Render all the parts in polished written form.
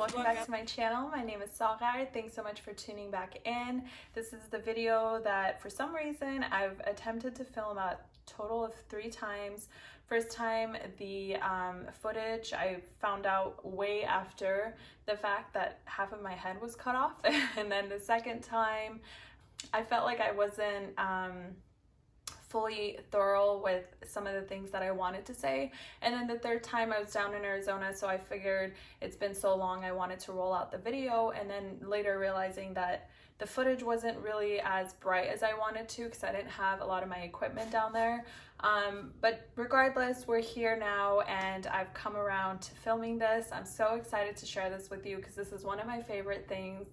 welcome back to my channel. My name is Saghaarii. Thanks so much for tuning back in. This is the video that for some reason I've attempted to film a total of 3 times. First time, the footage I found out way after the fact that half of my head was cut off. And then the second time, I felt like I wasn't fully thorough with some of the things that I wanted to say. And then the third time I was down in Arizona, so I figured it's been so long I wanted to roll out the video, and then later realizing that the footage wasn't really as bright as I wanted to because I didn't have a lot of my equipment down there. But regardless, we're here now and I've come around to filming this. I'm so excited to share this with you because this is one of my favorite things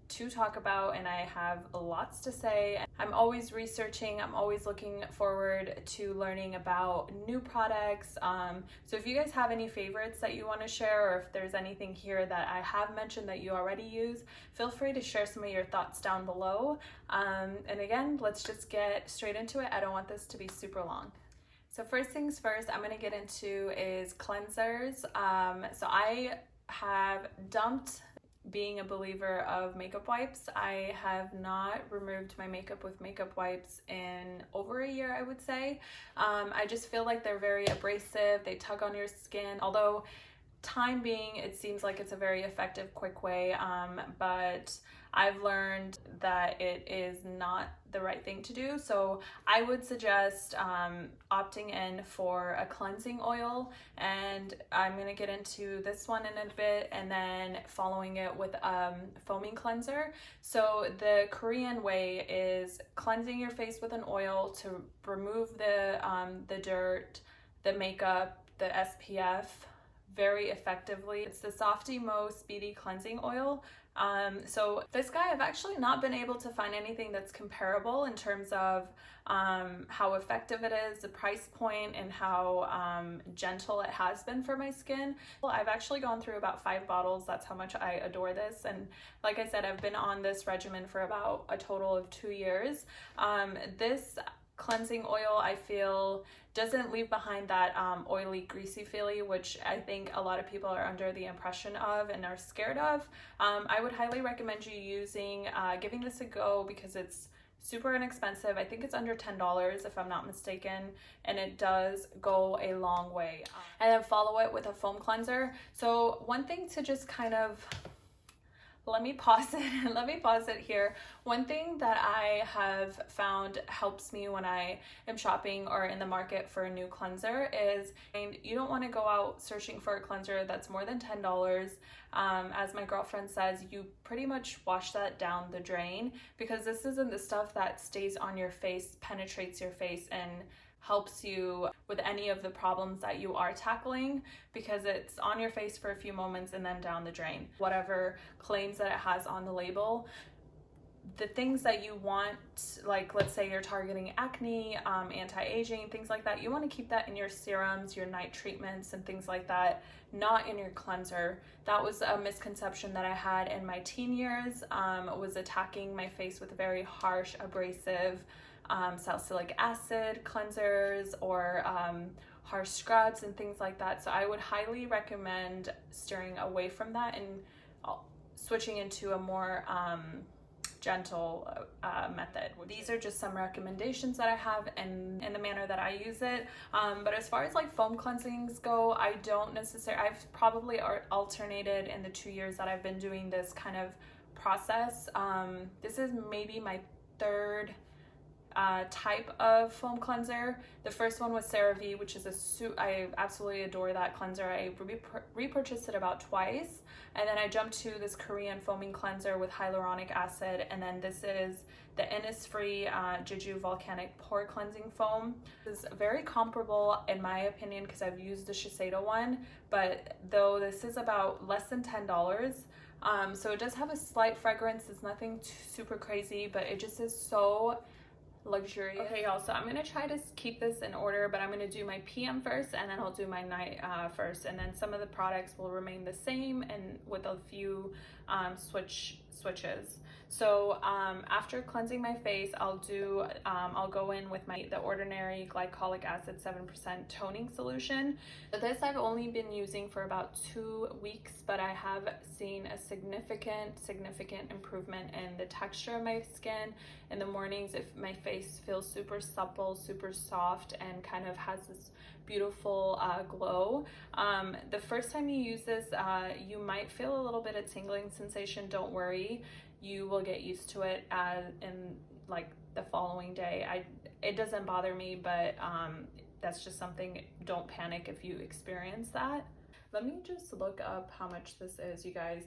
to talk about, and I have lots to say. I'm always researching, I'm always looking forward to learning about new products. So if you guys have any favorites that you want to share, or if there's anything here that I have mentioned that you already use, feel free to share some of your thoughts down below. And again, let's just get straight into it. I don't want this to be super long. So first things first, I'm going to get into is cleansers. So I have dumped being a believer of makeup wipes. I have not removed my makeup with makeup wipes in over a year, I would say. I just feel like they're very abrasive, they tug on your skin, although time being, it seems like it's a very effective, quick way, but I've learned that it is not the right thing to do. So I would suggest opting in for a cleansing oil, and I'm going to get into this one in a bit, and then following it with foaming cleanser. So the Korean way is cleansing your face with an oil to remove the dirt, the makeup, the SPF very effectively. It's the Softy Mo Speedy Cleansing Oil. So this guy, I've actually not been able to find anything that's comparable in terms of how effective it is, the price point, and how gentle it has been for my skin. I've actually gone through about 5 bottles. That's how much I adore this. And like I said, I've been on this regimen for about a total of 2 years. This cleansing oil, I feel, doesn't leave behind that oily, greasy feeling, which I think a lot of people are under the impression of and are scared of. I would highly recommend you giving this a go because it's super inexpensive. I think it's under $10 if I'm not mistaken, and it does go a long way. And then follow it with a foam cleanser. So one thing to just kind of let me pause it here. One thing that I have found helps me when I am shopping or in the market for a new cleanser is, and you don't want to go out searching for a cleanser that's more than $10. As my girlfriend says, you pretty much wash that down the drain, because this isn't the stuff that stays on your face, penetrates your face, and helps you with any of the problems that you are tackling, because it's on your face for a few moments and then down the drain. Whatever claims that it has on the label, the things that you want, like let's say you're targeting acne, anti-aging, things like that, you want to keep that in your serums, your night treatments, and things like that, not in your cleanser. That was a misconception that I had in my teen years, was attacking my face with very harsh, abrasive salicylic acid cleansers or harsh scrubs and things like that. So I would highly recommend steering away from that and switching into a more gentle method. These are just some recommendations that I have and in the manner that I use it. But as far as like foam cleansings go, I don't necessarily, I've probably alternated in the 2 years that I've been doing this kind of process. This is maybe my third type of foam cleanser. The first one was CeraVe, which is I absolutely adore that cleanser. I repurchased it about twice, and then I jumped to this Korean foaming cleanser with hyaluronic acid, and then this is the Innisfree Jeju Volcanic Pore Cleansing Foam. This is very comparable in my opinion because I've used the Shiseido one, but though this is about less than $10. So it does have a slight fragrance. It's nothing super crazy, but it just is so luxurious. Okay y'all, so I'm gonna try to keep this in order, but I'm gonna do my PM first, and then I'll do my night first, and then some of the products will remain the same and with a few switches. So after cleansing my face, I'll go in with the Ordinary Glycolic Acid 7% toning solution. This I've only been using for about 2 weeks, but I have seen a significant improvement in the texture of my skin. In the mornings, if my face feels super supple, super soft, and kind of has this beautiful glow. The first time you use this, you might feel a little bit of tingling sensation. Don't worry, you will get used to it in like the following day. It doesn't bother me, but that's just something. Don't panic if you experience that. Let me just look up how much this is, you guys.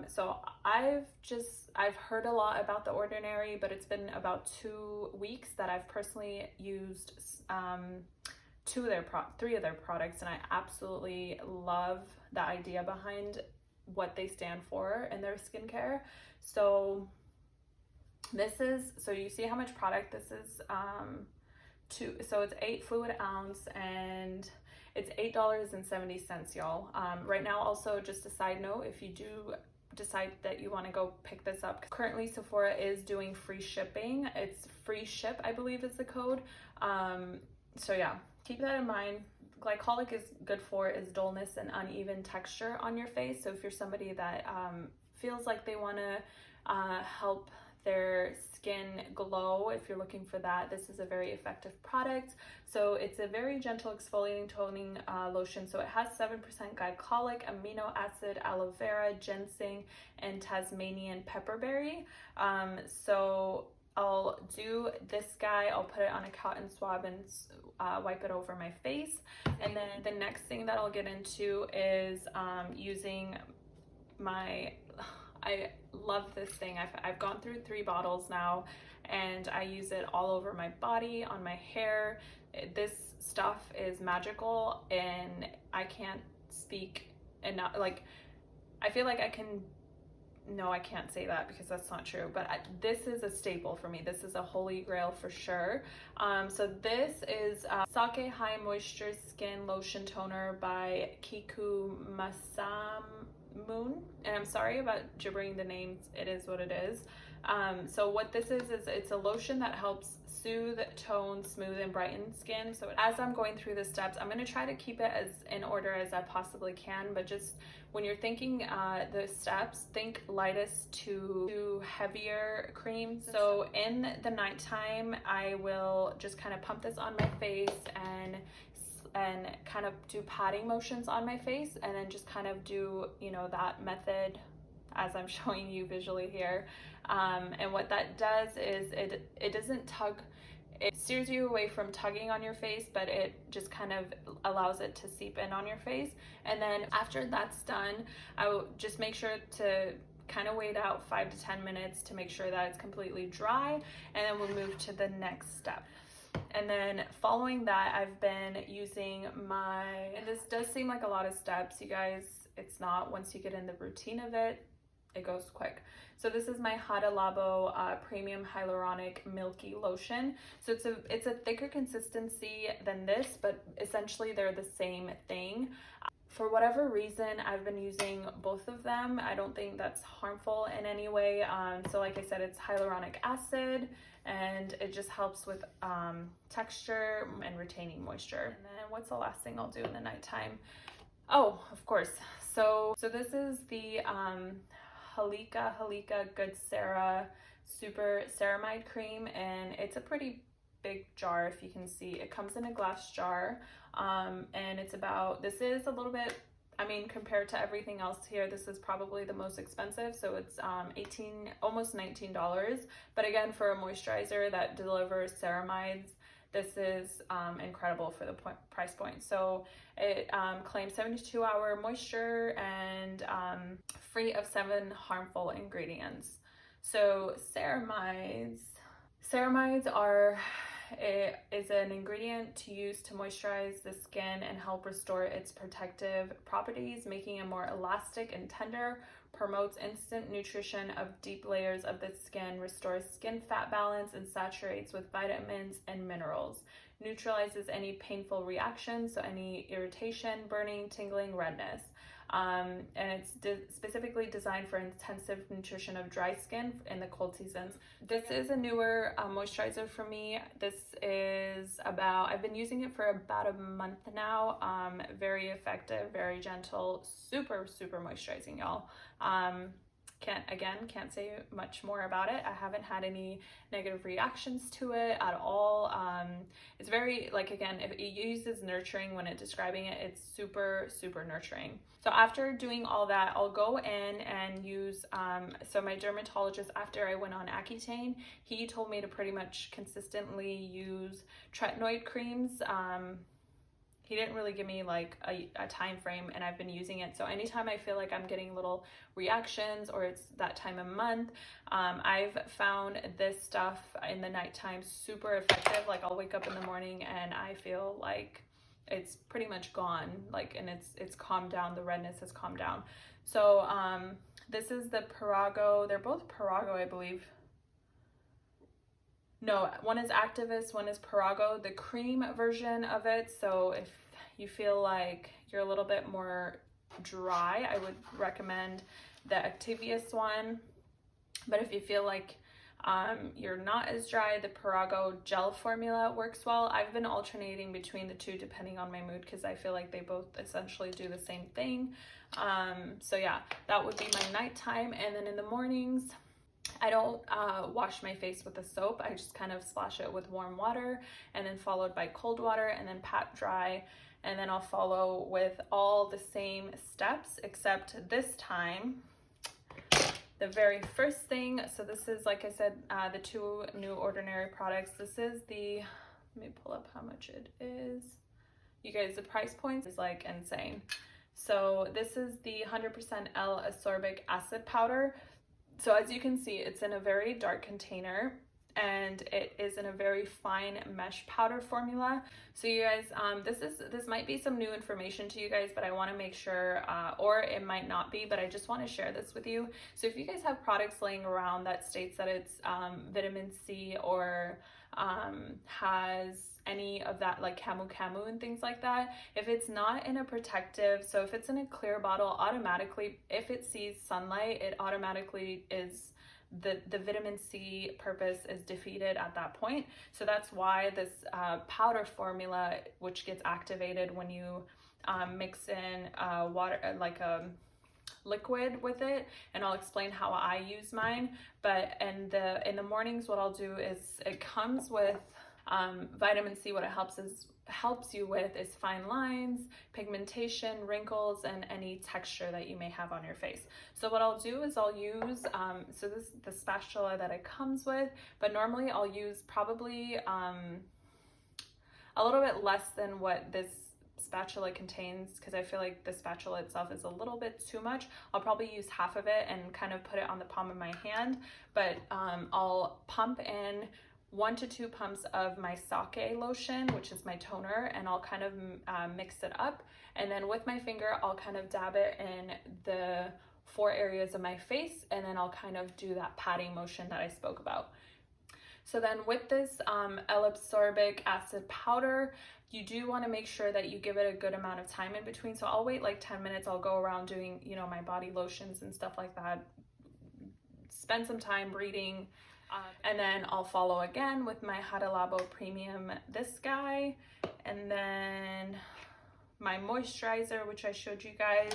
So I've heard a lot about the Ordinary, but it's been about 2 weeks that I've personally used 3 of their products, and I absolutely love the idea behind what they stand for in their skincare. So so you see how much product this is. So it's 8 fluid ounce, and it's $8.70, y'all. Right now, also, just a side note, if you do decide that you want to go pick this up, currently Sephora is doing free shipping. It's free ship, I believe is the code. So yeah, keep that in mind. Glycolic is good for is dullness and uneven texture on your face. So if you're somebody that feels like they want to help their skin glow, if you're looking for that, this is a very effective product. So it's a very gentle exfoliating toning lotion. So it has 7% glycolic, amino acid, aloe vera, ginseng, and Tasmanian pepperberry. So I'll do this guy, I'll put it on a cotton swab and wipe it over my face. And then the next thing that I'll get into is using I love this thing. I've gone through 3 bottles now, and I use it all over my body, on my hair. This stuff is magical, and I can't speak enough. Like, I feel like I can't say that because that's not true, but this is a staple for me. This is a holy grail for sure. So this is Saghaarii Moisture Skin Lotion Toner by Kiku Masamun, and I'm sorry about gibbering the names. It is what it is. So what this is it's a lotion that helps soothe, tone, smooth, and brighten skin. So as I'm going through the steps, I'm going to try to keep it as in order as I possibly can, but just when you're thinking the steps, think lightest to heavier cream. So in the nighttime, I will just kind of pump this on my face and kind of do patting motions on my face, and then just kind of do, that method as I'm showing you visually here. And what that does is it doesn't tug, it steers you away from tugging on your face, but it just kind of allows it to seep in on your face. And then after that's done, I will just make sure to kind of wait out 5 to 10 minutes to make sure that it's completely dry, and then we'll move to the next step. And then following that, I've been using and this does seem like a lot of steps, you guys. It's not. Once you get in the routine of it, it goes quick. So this is my Hada Labo Premium Hyaluronic Milky Lotion. So it's a thicker consistency than this, but essentially they're the same thing. For whatever reason, I've been using both of them. I don't think that's harmful in any way. So like I said, it's hyaluronic acid, and it just helps with texture and retaining moisture. And then what's the last thing I'll do in the nighttime? Oh, of course. So this is the Halika Good Sera Super Ceramide Cream, and it's a pretty big jar. If you can see, it comes in a glass jar, and this is a little bit, compared to everything else here, this is probably the most expensive. So it's almost $19, but again, for a moisturizer that delivers ceramides, this is incredible for the price point. So it claims 72-hour moisture and free of 7 harmful ingredients. So ceramides is an ingredient to use to moisturize the skin and help restore its protective properties, making it more elastic and tender, promotes instant nutrition of deep layers of the skin, restores skin fat balance, and saturates with vitamins and minerals, neutralizes any painful reactions, so any irritation, burning, tingling, redness. and it's specifically designed for intensive nutrition of dry skin in the cold seasons. This is a newer moisturizer for me. This is I've been using it for about a month now. Very effective, very gentle, super moisturizing, y'all. Can't say much more about it. I haven't had any negative reactions to it at all. It's very, like, again, if it uses nurturing when it's describing it, it's super nurturing. So after doing all that, I'll go in and use, so my dermatologist, after I went on Accutane, he told me to pretty much consistently use tretinoid creams. He didn't really give me like a time frame, and I've been using it. So anytime I feel like I'm getting little reactions or it's that time of month, I've found this stuff in the nighttime super effective. Like, I'll wake up in the morning and I feel like it's pretty much gone, like, and it's calmed down. The redness has calmed down. So this is the PERRIGO. They're both PERRIGO, I believe. No, one is ACTAVIS, one is PERRIGO, the cream version of it. So if you feel like you're a little bit more dry, I would recommend the ACTAVIS one. But if you feel like you're not as dry, the PERRIGO gel formula works well. I've been alternating between the two depending on my mood, because I feel like they both essentially do the same thing. So yeah, that would be my nighttime. And then in the mornings, I don't wash my face with a soap. I just kind of splash it with warm water, and then followed by cold water, and then pat dry. And then I'll follow with all the same steps, except this time, the very first thing. So this is, like I said, the two new Ordinary products. This is the, let me pull up how much it is. You guys, the price point is like insane. So this is the 100% L-Ascorbic acid powder. So as you can see, it's in a very dark container, and it is in a very fine mesh powder formula. So you guys, this might be some new information to you guys, but I want to make sure, or it might not be, but I just want to share this with you. So if you guys have products laying around that states that it's vitamin C, or has any of that, like camu and things like that, if it's not in a protective, so if it's in a clear bottle, automatically, if it sees sunlight, it automatically is, the vitamin C purpose is defeated at that point. So that's why this powder formula, which gets activated when you mix in water, like a liquid with it, and I'll explain how I use mine. But in the mornings, what I'll do is, it comes with vitamin C. What it helps you with is fine lines, pigmentation, wrinkles, and any texture that you may have on your face. So what I'll do is I'll use, so this is the spatula that it comes with, but normally I'll use probably a little bit less than what this spatula contains, because I feel like the spatula itself is a little bit too much. I'll probably use half of it and kind of put it on the palm of my hand, but I'll pump in 1 to 2 pumps of my sake lotion, which is my toner, and I'll kind of mix it up, and then with my finger I'll kind of dab it in the 4 areas of my face, and then I'll kind of do that patting motion that I spoke about. So then with this L-Ascorbic acid powder, you do want to make sure that you give it a good amount of time in between. So I'll wait like 10 minutes. I'll go around doing, you know, my body lotions and stuff like that. Spend some time breathing. And then I'll follow again with my Hada Labo Premium, this guy. And then my moisturizer, which I showed you guys.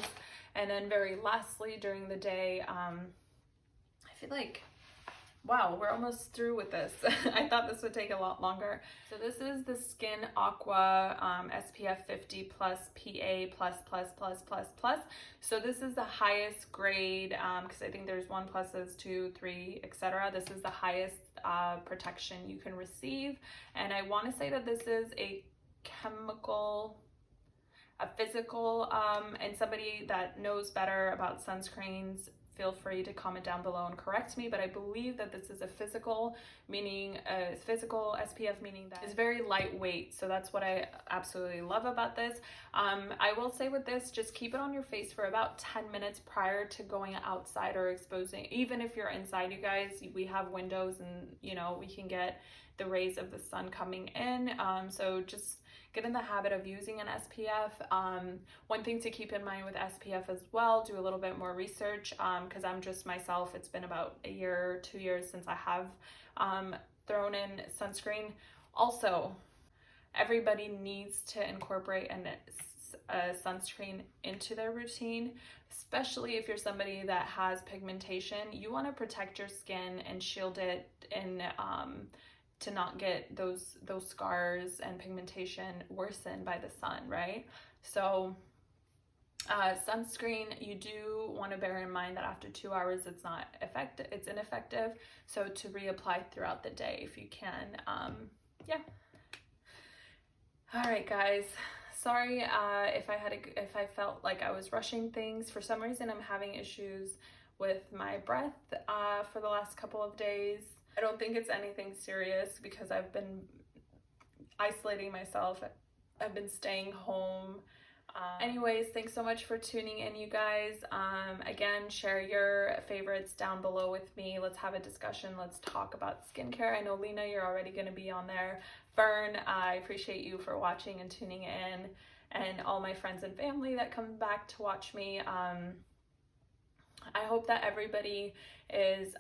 And then very lastly, during the day, I feel like, wow, we're almost through with this. I thought this would take a lot longer. So this is the Skin Aqua SPF 50 plus PA++++++. So this is the highest grade, because I think there's 1 pluses, 2, 3, etc. This is the highest protection you can receive. And I want to say that this is a physical, and somebody that knows better about sunscreens, feel free to comment down below and correct me, but I believe that this is a physical, meaning physical SPF, meaning that it's very lightweight. So that's what I absolutely love about this. I will say with this, just keep it on your face for about 10 minutes prior to going outside or exposing. Even if you're inside, you guys, we have windows, and you know, we can get the rays of the sun coming in. So just get in the habit of using an SPF. One thing to keep in mind with SPF as well, do a little bit more research, because I'm just myself, it's been about a year, 2 years since I have thrown in sunscreen. Also, everybody needs to incorporate a sunscreen into their routine, especially if you're somebody that has pigmentation. You want to protect your skin and shield it, and to not get those scars and pigmentation worsened by the sun, right? So sunscreen, you do want to bear in mind that after 2 hours it's not effective, it's ineffective, so to reapply throughout the day if you can. Yeah. All right, guys, sorry if I felt like I was rushing things. For some reason I'm having issues with my breath for the last couple of days. I don't think it's anything serious because I've been isolating myself. I've been staying home. Anyways, thanks so much for tuning in, you guys. Again, share your favorites down below with me. Let's have a discussion. Let's talk about skincare. I know, Lena, you're already going to be on there. Fern, I appreciate you for watching and tuning in, and all my friends and family that come back to watch me. I hope that everybody is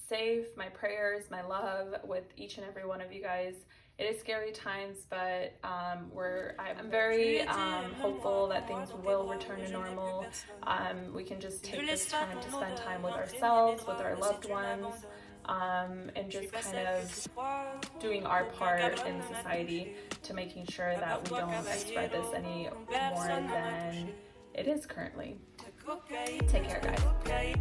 safe. My prayers, my love with each and every one of you guys. It is scary times, but I'm very hopeful that things will return to normal. We can just take this time to spend time with ourselves, with our loved ones, and just kind of doing our part in society to making sure that we don't spread this any more than it is currently. Take care, guys.